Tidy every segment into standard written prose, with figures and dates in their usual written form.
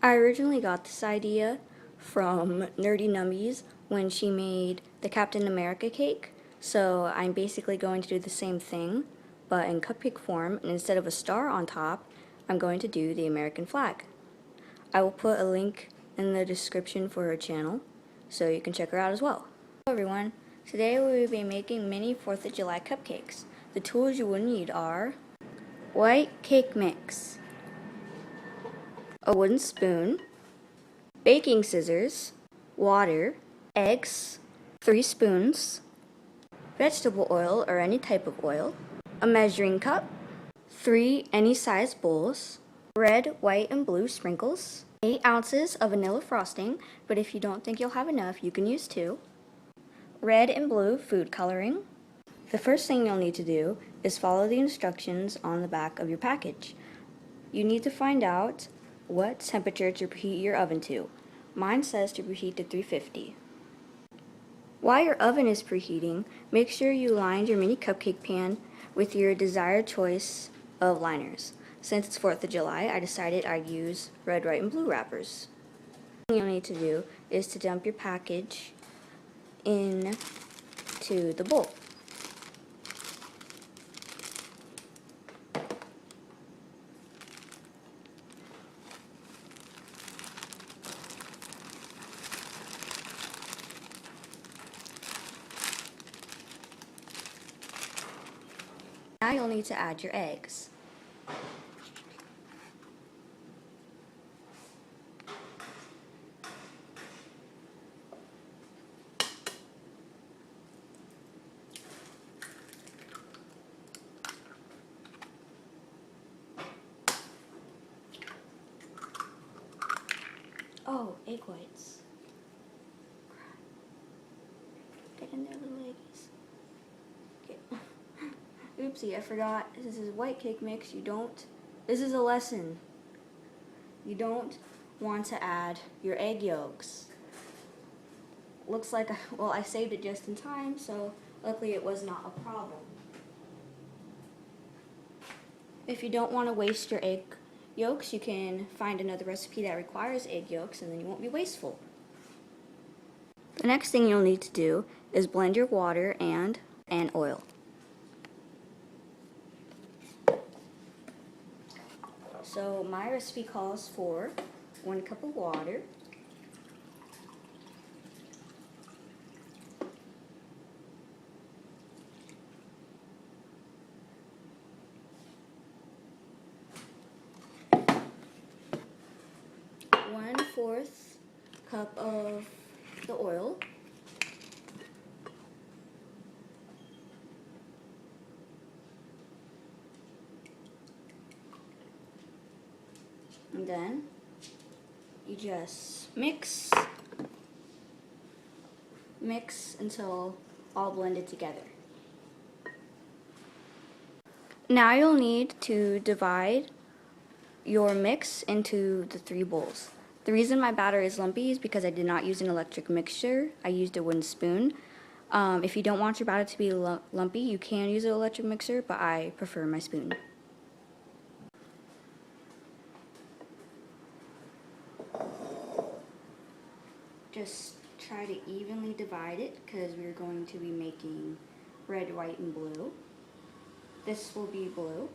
I originally got this idea from Nerdy Nummies when she made the Captain America cake, so I'm basically going to do the same thing, but in cupcake form, and instead of a star on top, I'm going to do the American flag. I will put a link in the description for her channel, so you can check her out as well. Hello everyone, today we will be making mini 4th of July cupcakes. The tools you will need are white cake mix, a wooden spoon, baking scissors, water, eggs, 3 spoons, vegetable oil or any type of oil, a measuring cup, 3 any size bowls, red, white, and blue sprinkles, 8 ounces of vanilla frosting, but if you don't think you'll have enough, you can use 2, red and blue food coloring. The first thing you'll need to do is follow the instructions on the back of your package. You need to find out what temperature to preheat your oven to. Mine says to preheat to 350. While your oven is preheating, make sure you line your mini cupcake pan with your desired choice of liners. Since it's 4th of July, I decided I'd use red, white, and blue wrappers. What you'll need to do is to dump your package into the bowl. Now you'll need to add your eggs. Oh, egg whites. Get in there, little eggies. Oopsie, I forgot. This is white cake mix. This is a lesson. You don't want to add your egg yolks. Looks like, I saved it just in time, so luckily it was not a problem. If you don't want to waste your egg yolks, you can find another recipe that requires egg yolks, and then you won't be wasteful. The next thing you'll need to do is blend your water and oil. So my recipe calls for 1 cup of water, (1/4) cup of the oil, and then you just mix until all blended together. Now you'll need to divide your mix into the 3 bowls. The reason my batter is lumpy is because I did not use an electric mixer. I used a wooden spoon. If you don't want your batter to be lumpy, you can use an electric mixer, but I prefer my spoon. Just try to evenly divide it because we're going to be making red, white, and blue. This will be blue.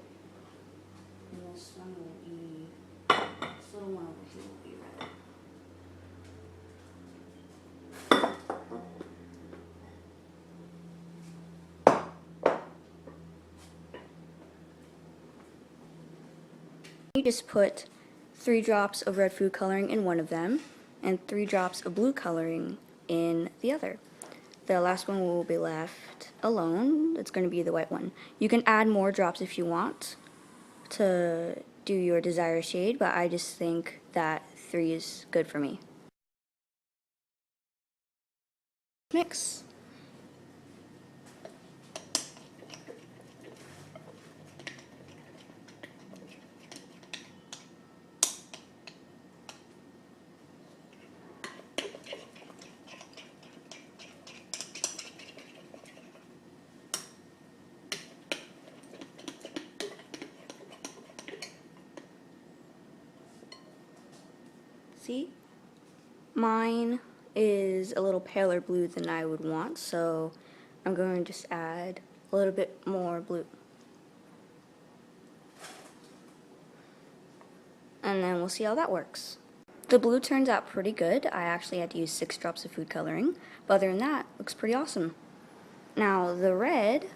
And this one will be, this little one over here will be red. You just put 3 drops of red food coloring in one of them, and 3 drops of blue coloring in the other. The last one will be left alone. It's going to be the white one. You can add more drops if you want to do your desired shade, but I just think that 3 is good for me. Mix. See? Mine is a little paler blue than I would want, so I'm going to just add a little bit more blue. And then we'll see how that works. The blue turns out pretty good. I actually had to use 6 drops of food coloring, but other than that, looks pretty awesome. Now the red,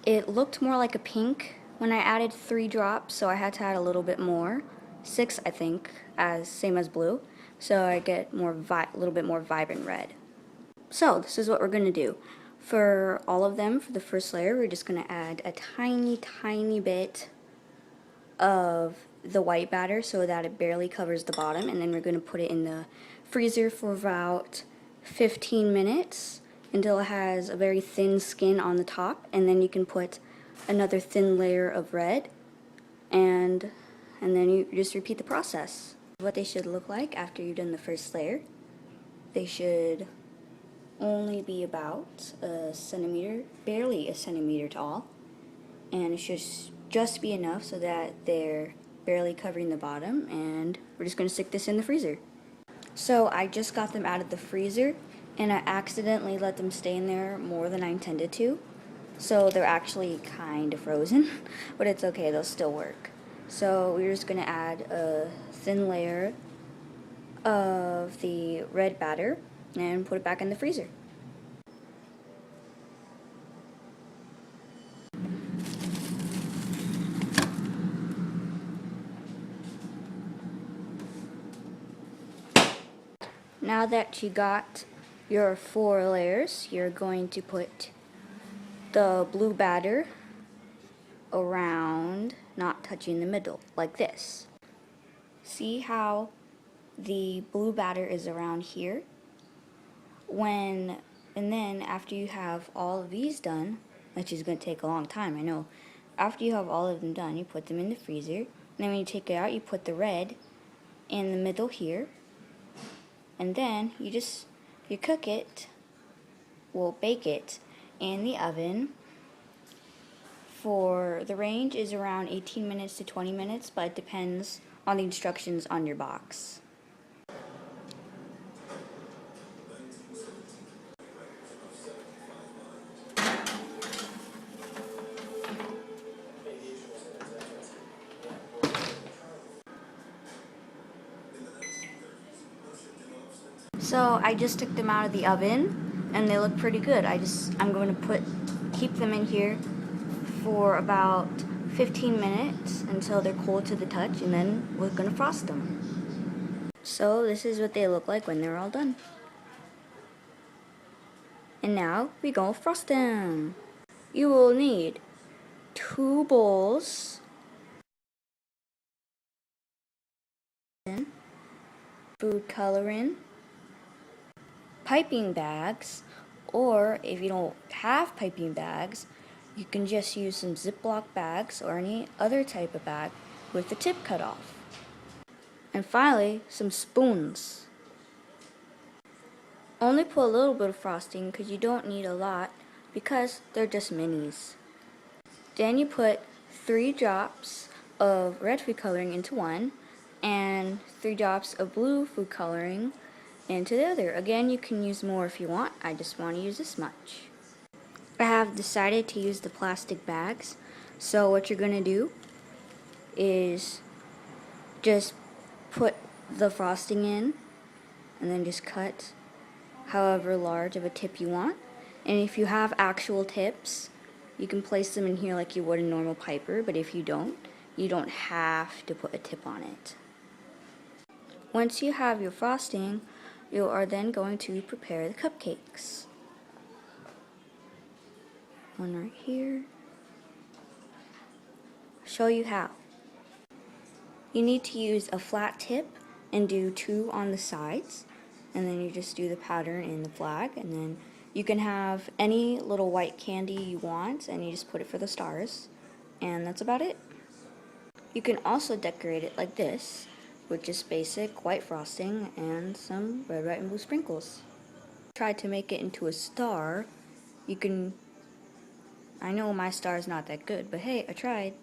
it looked more like a pink when I added 3 drops, so I had to add a little bit more. 6, I think, same as blue, so I get a little bit more vibrant red. So this is what we're going to do. For all of them, for the first layer, we're just going to add a tiny bit of the white batter so that it barely covers the bottom, and then we're going to put it in the freezer for about 15 minutes until it has a very thin skin on the top, and then you can put another thin layer of red, and then you just repeat the process. What they should look like after you've done the first layer, they should only be about a centimeter, barely a centimeter tall, and it should just be enough so that they're barely covering the bottom, and we're just going to stick this in the freezer. So I just got them out of the freezer, and I accidentally let them stay in there more than I intended to, so they're actually kind of frozen, but it's okay, they'll still work. So we're just going to add a thin layer of the red batter and put it back in the freezer. Now that you got your 4 layers, you're going to put the blue batter around, not touching the middle, like this. See how the blue batter is around here? And then after you have all of these done, which is going to take a long time, I know. After you have all of them done, you put them in the freezer, and then when you take it out, you put the red in the middle here, and then you cook it, bake it in the oven for, the range is around 18 minutes to 20 minutes, but it depends on the instructions on your box. So I just took them out of the oven, and they look pretty good. I'm going to keep them in here for about 15 minutes until they're cold to the touch, and then we're going to frost them. So this is what they look like when they're all done. And now we go frost them. You will need 2 bowls, food coloring, piping bags, or if you don't have piping bags, you can just use some Ziploc bags or any other type of bag with the tip cut off. And finally, some spoons. Only put a little bit of frosting because you don't need a lot because they're just minis. Then you put 3 drops of red food coloring into one and 3 drops of blue food coloring into the other. Again, you can use more if you want. I just want to use this much. I have decided to use the plastic bags. So what you're going to do is just put the frosting in and then just cut however large of a tip you want. And if you have actual tips, you can place them in here like you would a normal piper, but if you don't have to put a tip on it. Once you have your frosting, you are then going to prepare the cupcakes. One right here. Show you how. You need to use a flat tip and do 2 on the sides, and then you just do the pattern in the flag, and then you can have any little white candy you want and you just put it for the stars, and that's about it. You can also decorate it like this with just basic white frosting and some red, white, and blue sprinkles. Try to make it into a star. I know my star is not that good, but hey, I tried.